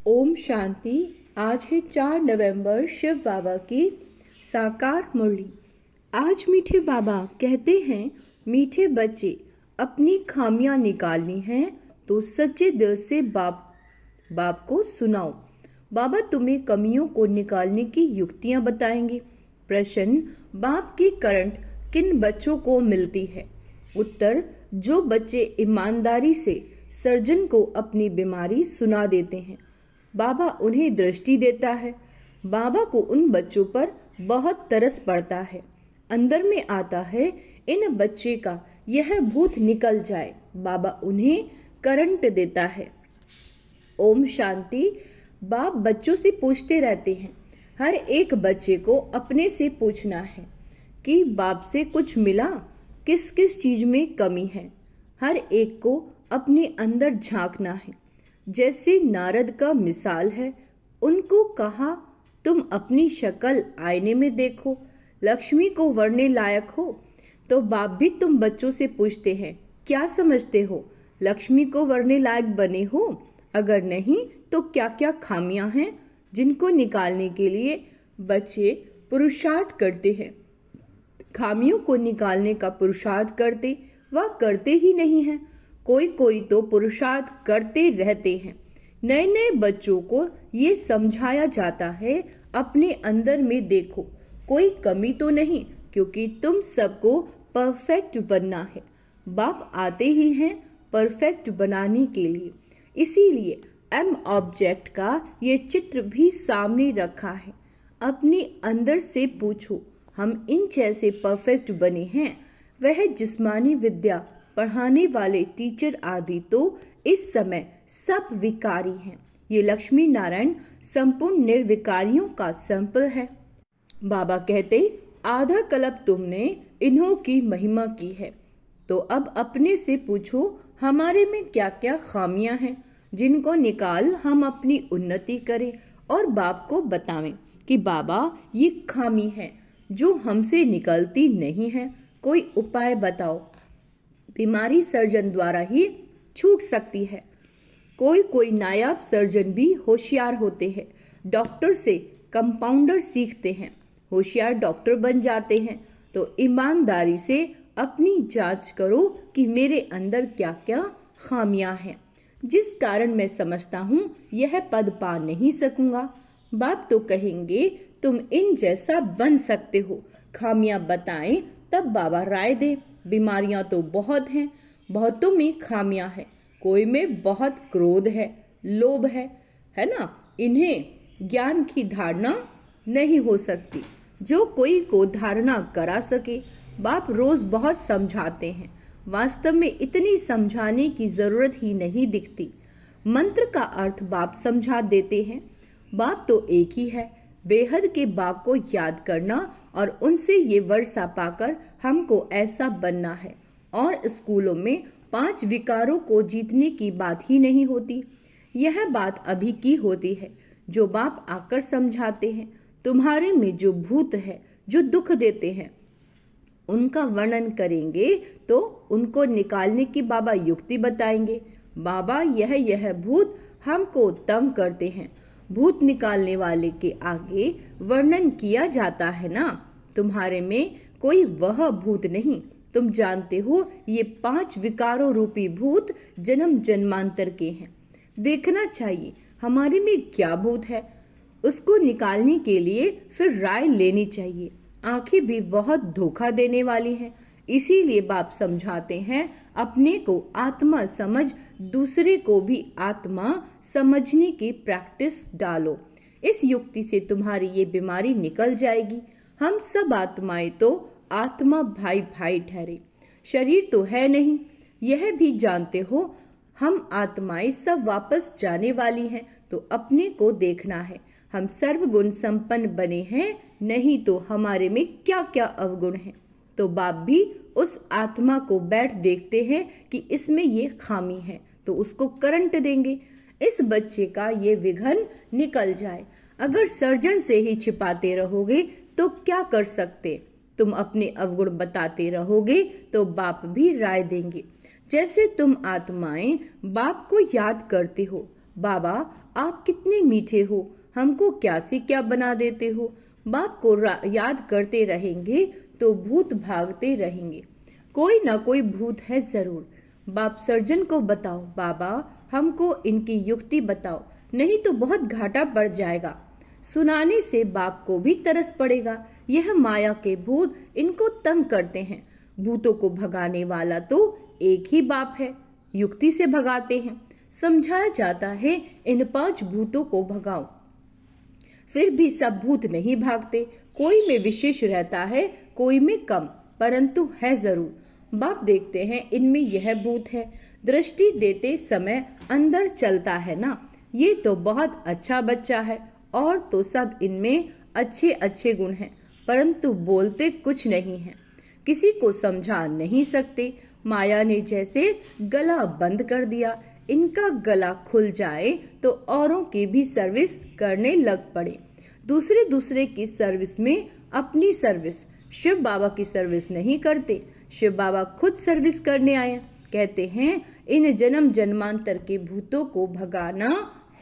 ओम शांति। आज है 4 नवंबर, शिव बाबा की साकार मुरली। आज मीठे बाबा कहते हैं, मीठे बच्चे, अपनी खामियां निकालनी हैं तो सच्चे दिल से बाप को सुनाओ। बाबा तुम्हें कमियों को निकालने की युक्तियां बताएंगे। प्रश्न, बाप की करंट किन बच्चों को मिलती है? उत्तर, जो बच्चे ईमानदारी से सर्जन को अपनी बीमारी सुना देते हैं, बाबा उन्हें दृष्टि देता है। बाबा को उन बच्चों पर बहुत तरस पड़ता है। अंदर में आता है, इन बच्चे का यह भूत निकल जाए। बाबा उन्हें करंट देता है। ओम शांति। बाप बच्चों से पूछते रहते हैं। हर एक बच्चे को अपने से पूछना है कि बाप से कुछ मिला, किस किस चीज में कमी है। हर एक को अपने अंदर झांकना है। जैसे नारद का मिसाल है, उनको कहा, तुम अपनी शक्ल आईने में देखो, लक्ष्मी को वरने लायक हो। तो बाप भी तुम बच्चों से पूछते हैं, क्या समझते हो, लक्ष्मी को वरने लायक बने हो? अगर नहीं तो क्या क्या खामियां हैं जिनको निकालने के लिए बच्चे पुरुषार्थ करते हैं? खामियों को निकालने का पुरुषार्थ करते व करते ही नहीं है। कोई तो पुरुषार्थ करते रहते हैं। नए नए बच्चों को ये समझाया जाता है, अपने अंदर में देखो, कोई कमी तो नहीं, क्योंकि तुम सबको परफेक्ट बनना है। बाप आते ही हैं परफेक्ट बनाने के लिए। इसीलिए एम ऑब्जेक्ट का ये चित्र भी सामने रखा है। अपने अंदर से पूछो, हम इन जैसे परफेक्ट बने हैं? वह जिस्मानी विद्या पढ़ाने वाले टीचर आदि तो इस समय सब विकारी हैं। ये लक्ष्मी नारायण संपूर्ण निर्विकारियों का सैंपल है। बाबा कहते, आधा कल्प तुमने इन्हों की महिमा की है, तो अब अपने से पूछो, हमारे में क्या क्या खामियां हैं जिनको निकाल हम अपनी उन्नति करें और बाप को बतावें कि बाबा ये खामी है जो हमसे निकलती नहीं है, कोई उपाय बताओ। बीमारी सर्जन द्वारा ही छूट सकती है। कोई नायाब सर्जन भी होशियार होते हैं। डॉक्टर से कंपाउंडर सीखते हैं, होशियार डॉक्टर बन जाते हैं। तो ईमानदारी से अपनी जांच करो कि मेरे अंदर क्या क्या खामियां हैं, जिस कारण मैं समझता हूँ यह पद पा नहीं सकूंगा। बाप तो कहेंगे, तुम इन जैसा बन सकते हो। खामियां बताएं तब बाबा राय दे। बीमारियां तो बहुत हैं, बहुतों में खामियां हैं। कोई में बहुत क्रोध है, लोभ है ना? इन्हें ज्ञान की धारणा नहीं हो सकती जो कोई को धारणा करा सके। बाप रोज बहुत समझाते हैं, वास्तव में इतनी समझाने की जरूरत ही नहीं दिखती। मंत्र का अर्थ बाप समझा देते हैं। बाप तो एक ही है। बेहद के बाप को याद करना और उनसे ये वर्षा पाकर हमको ऐसा बनना है। और स्कूलों में 5 विकारों को जीतने की बात ही नहीं होती। यह बात अभी की होती है जो बाप आकर समझाते हैं। तुम्हारे में जो भूत है, जो दुख देते हैं, उनका वर्णन करेंगे तो उनको निकालने की बाबा युक्ति बताएंगे। बाबा यह भूत हमको तंग करते हैं। भूत निकालने वाले के आगे वर्णन किया जाता है ना, तुम्हारे में कोई वह भूत नहीं। तुम जानते हो ये 5 विकारों रूपी भूत जन्म जन्मांतर के हैं। देखना चाहिए हमारे में क्या भूत है, उसको निकालने के लिए फिर राय लेनी चाहिए। आंखें भी बहुत धोखा देने वाली हैं। इसीलिए बाप समझाते हैं, अपने को आत्मा समझ, दूसरे को भी आत्मा समझने की प्रैक्टिस डालो। इस युक्ति से तुम्हारी ये बीमारी निकल जाएगी। हम सब आत्माएं तो आत्मा भाई भाई ठहरे, शरीर तो है नहीं, यह भी जानते हो। हम आत्माएं सब वापस जाने वाली हैं, तो अपने को देखना है। हम सर्वगुण संपन्न बने हैं, नहीं तो हमारे में क्या क्या अवगुण हैं। तो बाप भी उस आत्मा को बैठ देखते हैं कि इसमें ये खामी है, तो उसको करंट देंगे। इस बच्चे का ये विघन निकल जाए। अगर सर्जन से ही छिपाते रहोगे तो क्या कर सकते? तुम अपने अवगुण बताते रहोगे तो बाप भी राय देंगे। जैसे तुम आत्माएं बाप को याद करते हो, बाबा आप कितने मीठे हो, हमको क्या से क्या बना देते हो। बाप को याद करते रहेंगे तो भूत भागते रहेंगे। कोई ना कोई भूत है जरूर। बाप सर्जन को बताओ, बाबा हमको इनकी युक्ति बताओ, नहीं तो बहुत घाटा पड़ जाएगा। सुनाने से बाप को भी तरस पड़ेगा। यह माया के भूत इनको तंग करते हैं। भूतों को भगाने वाला तो एक ही बाप है, युक्ति से भगाते हैं। समझाया जाता है इन 5 भूतों को भगाओ, फिर भी सब भूत नहीं भागते। कोई में विशेष रहता है, कोई में कम, परंतु है जरूर। बाप देखते हैं इनमें यह भूत है। दृष्टि देते समय अंदर चलता है ना, ये तो बहुत अच्छा बच्चा है, और तो सब इनमें अच्छे अच्छे गुण हैं, परंतु बोलते कुछ नहीं है, किसी को समझा नहीं सकते। माया ने जैसे गला बंद कर दिया। इनका गला खुल जाए तो औरों की भी सर्विस करने लग पड़े। दूसरे की सर्विस में अपनी सर्विस। शिव बाबा की सर्विस नहीं करते, शिव बाबा खुद सर्विस करने आए। कहते हैं इन जन्म जन्मांतर के भूतों को भगाना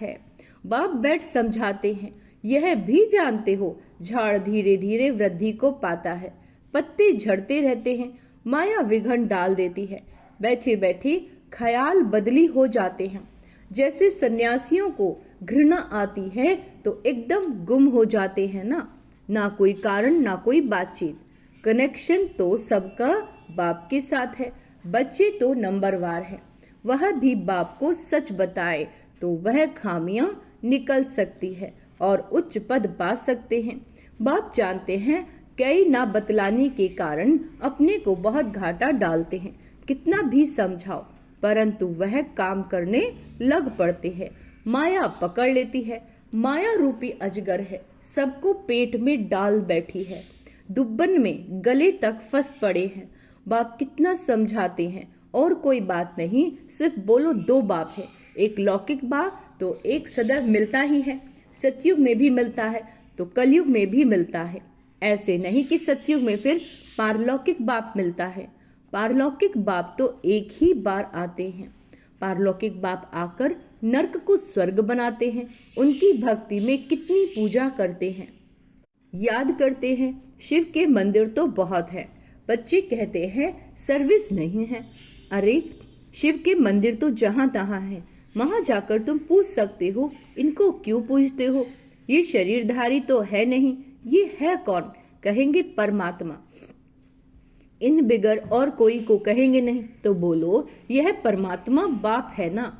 है। बाप बैठ समझाते हैं, यह भी जानते हो झाड़ धीरे धीरे वृद्धि को पाता है, पत्ते झड़ते रहते हैं, माया विघन डाल देती है। बैठे बैठे ख्याल बदली हो जाते हैं। जैसे सन्यासियों को घृणा आती है तो एकदम गुम हो जाते हैं ना कोई कारण ना कोई बातचीत। कनेक्शन तो सबका बाप के साथ है। बच्चे तो नंबरवार है, वह भी बाप को सच बताए तो वह खामियां निकल सकती है और उच्च पद पा सकते हैं। बाप जानते हैं कई ना बतलाने के कारण अपने को बहुत घाटा डालते हैं। कितना भी समझाओ परंतु वह काम करने लग पड़ते हैं। माया पकड़ लेती है। माया रूपी अजगर है, सबको पेट में डाल बैठी है, दुब्बन में गले तक फंस पड़े हैं। बाप कितना समझाते हैं, और कोई बात नहीं, सिर्फ बोलो 2 बाप है, एक लौकिक बाप तो एक सदैव मिलता ही है। सतयुग में भी मिलता है तो कलयुग में भी मिलता है। ऐसे नहीं कि सतयुग में फिर पारलौकिक बाप मिलता है। पारलौकिक बाप तो एक ही बार आते हैं। पारलौकिक बाप आकर नर्क को स्वर्ग बनाते हैं। उनकी भक्ति में कितनी पूजा करते हैं, याद करते हैं। शिव के मंदिर तो बहुत है। बच्चे कहते हैं सर्विस नहीं है। अरे शिव के मंदिर तो जहां तहां है, वहां जाकर तुम पूछ सकते हो इनको क्यों पूजते हो। ये शरीरधारी तो है नहीं, ये है कौन? कहेंगे परमात्मा। इन बिगर और कोई को कहेंगे नहीं तो बोलो यह परमात्मा बाप है ना।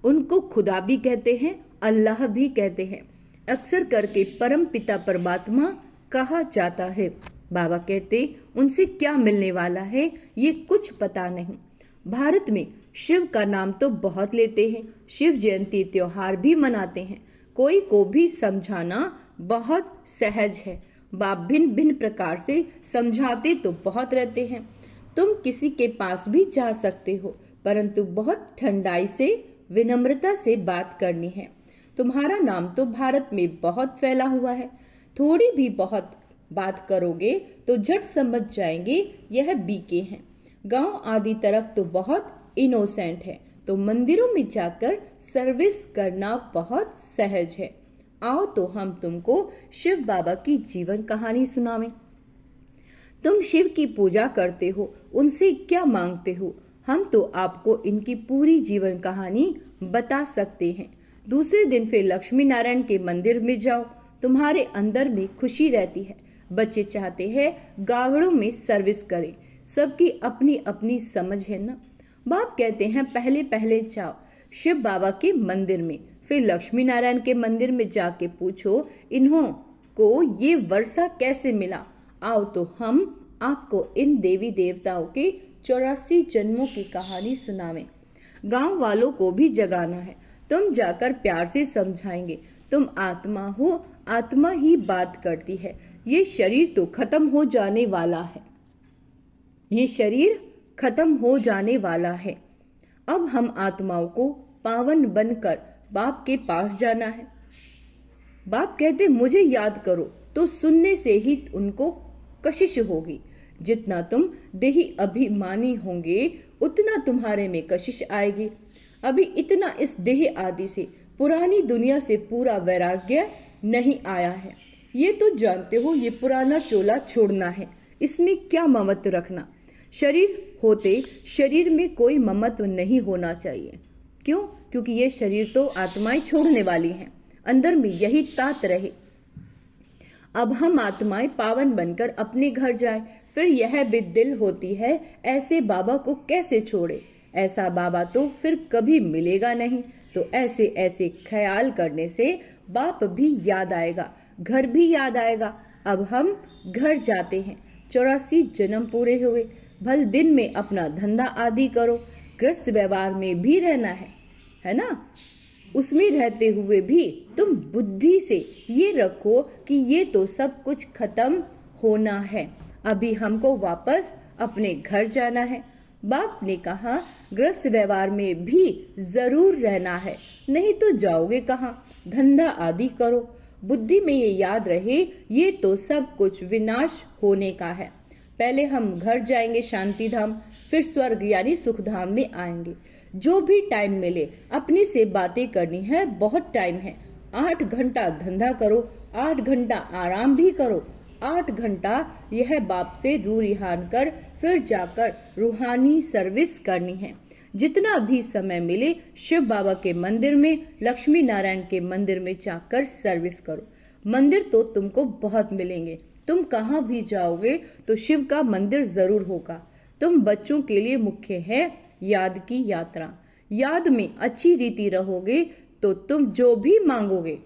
उनको खुदा भी कहते हैं, अल्लाह भी कहते हैं। अक्सर करके परम पिता परमात्मा कहा जाता है। बाबा कहते उनसे क्या मिलने वाला है ये कुछ पता नहीं। भारत में शिव का नाम तो बहुत लेते हैं, शिव जयंती त्योहार भी मनाते हैं। कोई को भी समझाना बहुत सहज है। बाप भिन्न भिन्न प्रकार से समझाते तो बहुत रहते हैं। तुम किसी के पास भी जा सकते हो, परंतु बहुत ठंडाई से विनम्रता से बात करनी है। तुम्हारा नाम तो भारत में बहुत फैला हुआ है, थोड़ी भी बहुत बात करोगे तो झट समझ जाएंगे यह बीके हैं। गांव आदि तरफ तो बहुत इनोसेंट है, तो मंदिरों में जाकर सर्विस करना बहुत सहज है। आओ तो हम तुमको शिव बाबा की जीवन कहानी सुनावें। तुम शिव की पूजा करते हो, उनसे क्या मांगते हो? हम तो आपको इनकी पूरी जीवन कहानी बता सकते हैं। दूसरे दिन फिर लक्ष्मी नारायण के मंदिर में जाओ, तुम्हारे अंदर में खुशी रहती है। बच्चे चाहते हैं गावड़ों में सर्विस करें, सबकी अपनी अपनी समझ है ना। बाप कहते हैं पहले पहले जाओ शिव बाबा के मंदिर में, फिर लक्ष्मी नारायण के मंदिर में जाके पूछो इन्हों को ये वर्षा कैसे मिला। आओ तो हम आपको इन देवी देवताओं के 84 जन्मों की कहानी सुनावें। गांव वालों को भी जगाना है। तुम जाकर प्यार से समझाएंगे, तुम आत्मा हो, आत्मा ही बात करती है। ये शरीर तो खत्म हो जाने वाला है, ये शरीर खत्म हो जाने वाला है। अब हम आत्माओं को पावन बनकर बाप के पास जाना है। बाप कहते मुझे याद करो, तो सुनने से ही उनको कशिश होगी। जितना तुम देही अभिमानी होंगे उतना तुम्हारे में कशिश आएगी। अभी इतना इस देह आदि से पुरानी दुनिया से पूरा वैराग्य नहीं आया है। ये तो जानते हो, ये पुराना चोला छोड़ना है, इसमें क्या ममत्व रखना। शरीर होते शरीर में कोई ममत्व नहीं होना चाहिए। क्यों? क्योंकि ये शरीर तो आत्माएं छोड़ने वाली हैं, अंदर में यही तात रहे। अब हम आत्माएं पावन बनकर अपने घर जाए, फिर यह भी दिल होती है, ऐसे बाबा को कैसे छोड़े। ऐसा बाबा तो फिर कभी मिलेगा नहीं। तो ऐसे ऐसे ख्याल करने से बाप भी याद आएगा, घर भी याद आएगा। अब हम घर जाते हैं। 84 जन्म पूरे हुए, भल दिन में अपना धंधा आदि करो। ग्रस्त व्यवहार में भी रहना है ना। उसमें रहते हुए भी तुम बुद्धि से ये रखो कि ये तो सब कुछ खत्म होना है, अभी हमको वापस अपने घर जाना है। बाप ने कहा ग्रस्त व्यवहार में भी जरूर रहना है, नहीं तो जाओगे कहाँ। धंधा आदि करो, बुद्धि में ये याद रहे ये तो सब कुछ विनाश होने का है। पहले हम घर जाएंगे शांति धाम, फिर स्वर्ग यानी सुख धाम में आएंगे। जो भी टाइम मिले अपने से बातें करनी है, बहुत टाइम है। 8 घंटा धंधा करो, 8 घंटा आराम भी करो, 8 घंटा यह बाप से रू रिहान कर फिर जाकर रूहानी सर्विस करनी है। जितना भी समय मिले शिव बाबा के मंदिर में, लक्ष्मी नारायण के मंदिर में जाकर सर्विस करो। मंदिर तो तुमको बहुत मिलेंगे, तुम कहाँ भी जाओगे तो शिव का मंदिर जरूर होगा। तुम बच्चों के लिए मुख्य है याद की यात्रा। याद में अच्छी रीति रहोगे तो तुम जो भी मांगोगे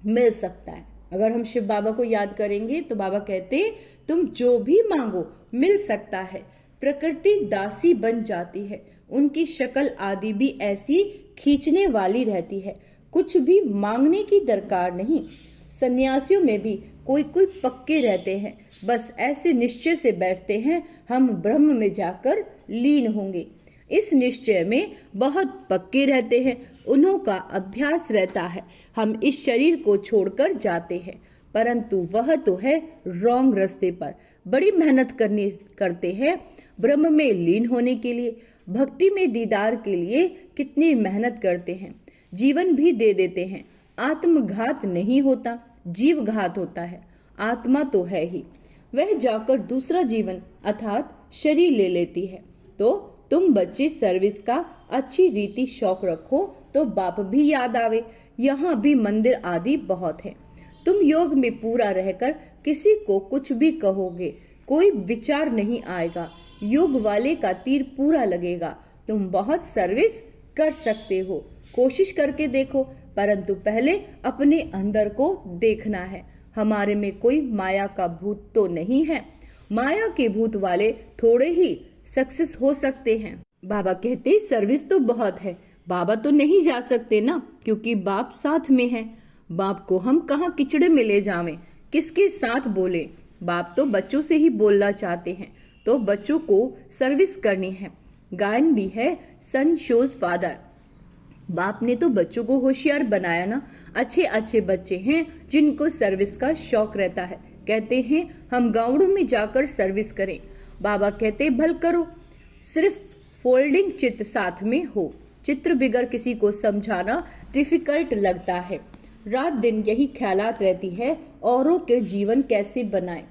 मिल सकता है। अगर हम शिव बाबा को याद करेंगे तो बाबा कहते तुम जो भी मांगो मिल सकता है। प्रकृति दासी बन जाती है, उनकी शक्ल आदि भी ऐसी खींचने वाली रहती है, कुछ भी मांगने की दरकार नहीं। सन्यासियों में भी कोई कोई पक्के रहते हैं, बस ऐसे निश्चय से बैठते हैं हम ब्रह्म में जाकर लीन होंगे। इस निश्चय में बहुत पक्के रहते हैं, उन्हों का अभ्यास रहता है। हम इस शरीर को छोड़कर जाते हैं, परंतु वह तो है रॉन्ग रास्ते पर। बड़ी मेहनत करते हैं ब्रह्म में लीन होने के लिए, भक्ति में दीदार के लिए कितनी मेहनत करते हैं, जीवन भी दे देते हैं। आत्मघात नहीं होता, जीव घात होता है। आत्मा तो है ही, वह जाकर दूसरा जीवन अर्थात शरीर ले लेती है। तो तुम बच्चे सर्विस का अच्छी रीति शौक रखो तो बाप भी याद आवे। यहाँ भी मंदिर आदि बहुत है। तुम योग में पूरा रहकर किसी को कुछ भी कहोगे, कोई विचार नहीं आएगा, योग वाले का तीर पूरा लगेगा। तुम बहुत सर्विस कर सकते हो, कोशिश करके देखो, परंतु पहले अपने अंदर को देखना है। हमारे में कोई माया का भूत तो नहीं है। माया के भूत वाले थोड़े ही सक्सेस हो सकते हैं। बाबा कहते सर्विस तो बहुत है, बाबा तो नहीं जा सकते ना, क्योंकि बाप साथ में है। बाप को हम कहाँ किचड़े में ले जावें, किसके साथ बोले। बाप तो बच्चों से ही बोलना चाहते हैं, तो बच्चों को सर्विस करनी है। गायन भी है सन शोज फादर। बाप ने तो बच्चों को होशियार बनाया ना। अच्छे अच्छे बच्चे हैं जिनको सर्विस का शौक रहता है, कहते हैं हम गाँवों में जाकर सर्विस करें। बाबा कहते भल करो, सिर्फ फोल्डिंग चित्र साथ में हो। चित्र बिगर किसी को समझाना डिफिकल्ट लगता है। रात दिन यही ख्यालात रहती है, औरों के जीवन कैसे बनाए,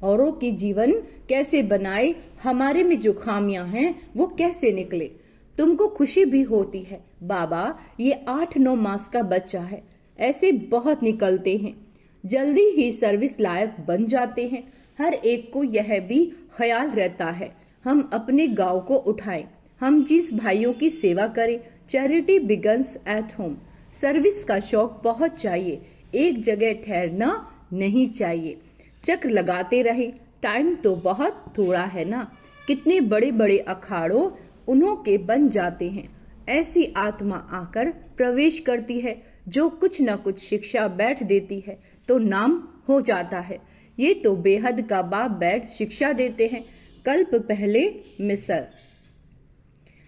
औरों की जीवन कैसे बनाए, हमारे में जो खामियां हैं वो कैसे निकले। तुमको खुशी भी होती है, बाबा ये 8-9 मास का बच्चा है। ऐसे बहुत निकलते हैं, जल्दी ही सर्विस लायक बन जाते हैं। हर एक को यह भी ख्याल रहता है हम अपने गांव को उठाएं, हम जिस भाइयों की सेवा करें। Charity begins at home. Service का शौक बहुत चाहिए, एक जगह ठहरना नहीं चाहिए। चक्र लगाते रहे, टाइम तो बहुत थोड़ा है ना। कितने बड़े बड़े अखाड़ों उन्हों के बन जाते हैं। ऐसी आत्मा आकर प्रवेश करती है जो कुछ न कुछ शिक्षा बैठ देती है तो नाम हो जाता है। ये तो बेहद का बाप बैठ शिक्षा देते हैं। कल्प पहले मिसल,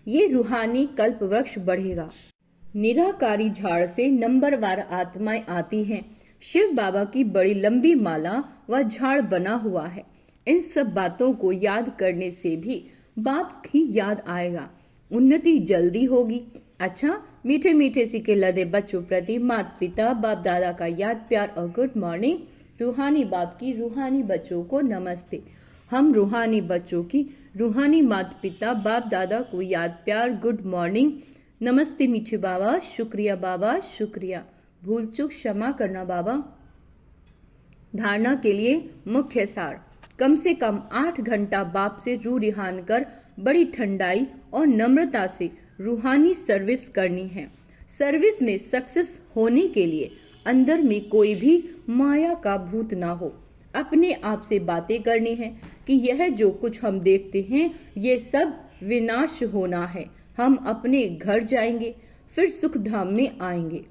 ये रूहानी कल्प वृक्ष बढ़ेगा। निराकारी झाड़ से नंबरवार आत्माएं आती हैं। शिव बाबा की बड़ी लंबी माला व झाड़ बना हुआ है। इन सब बातों को याद करने से भी बाप की याद आएगा, उन्नति जल्दी होगी। अच्छा, मीठे मीठे सिक्के लदे बच्चों प्रति माता पिता बाप दादा का याद प्यार और गुड मॉर्निंग। रूहानी बाप की रूहानी बच्चों को नमस्ते। हम रूहानी बच्चों की रूहानी माता पिता बाप दादा को याद प्यार गुड मॉर्निंग। नमस्ते मीठे बाबा, शुक्रिया बाबा, शुक्रिया। भूल चूक क्षमा करना बाबा। धारणा के लिए मुख्य सार, कम से कम 8 घंटा बाप से रूह रिहान कर बड़ी ठंडाई और नम्रता से रूहानी सर्विस करनी है। सर्विस में सक्सेस होने के लिए अंदर में कोई भी माया का भूत ना हो। अपने आप से बातें करनी है कि यह जो कुछ हम देखते हैं ये सब विनाश होना है। हम अपने घर जाएंगे, फिर सुख धाम में आएंगे।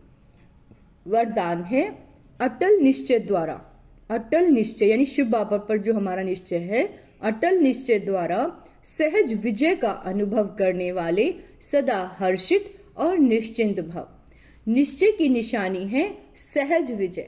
वरदान है अटल निश्चय द्वारा, अटल निश्चय यानी शिव बाबा पर जो हमारा निश्चय है, अटल निश्चय द्वारा सहज विजय का अनुभव करने वाले सदा हर्षित और निश्चिंत भव। निश्चय की निशानी है सहज विजय,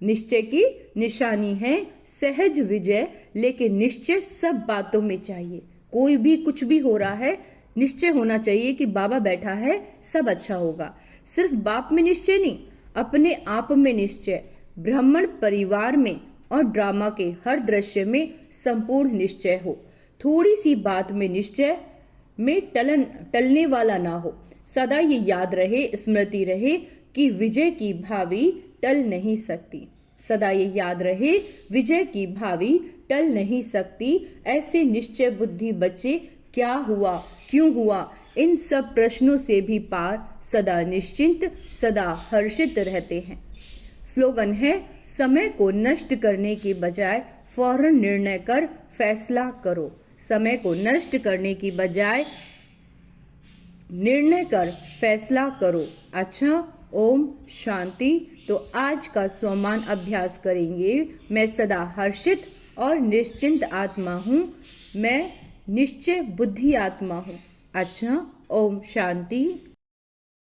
निश्चय की निशानी है सहज विजय। लेकिन निश्चय सब बातों में चाहिए। कोई भी कुछ भी हो रहा है, निश्चय होना चाहिए कि बाबा बैठा है, सब अच्छा होगा। सिर्फ बाप में निश्चय नहीं, अपने आप में निश्चय, ब्राह्मण परिवार में और ड्रामा के हर दृश्य में संपूर्ण निश्चय हो। थोड़ी सी बात में निश्चय में टलने वाला ना हो। सदा ये याद रहे, स्मृति रहे कि विजय की भावी टल नहीं सकती। सदा ये याद रहे, विजय की भावी टल नहीं सकती। ऐसे निश्चय बुद्धि बच्चे क्या हुआ, क्यों हुआ, इन सब प्रश्नों से भी पार सदा निश्चिंत, सदा हर्षित रहते हैं। स्लोगन है, समय को नष्ट करने के बजाय फौरन निर्णय कर फैसला करो। समय को नष्ट करने की बजाय निर्णय कर फैसला करो। अच्छा, ओम शांति। तो आज का स्वमान अभ्यास करेंगे। मैं सदा हर्षित और निश्चिंत आत्मा हूँ, मैं निश्चय बुद्धि आत्मा हूँ। अच्छा, ओम शांति।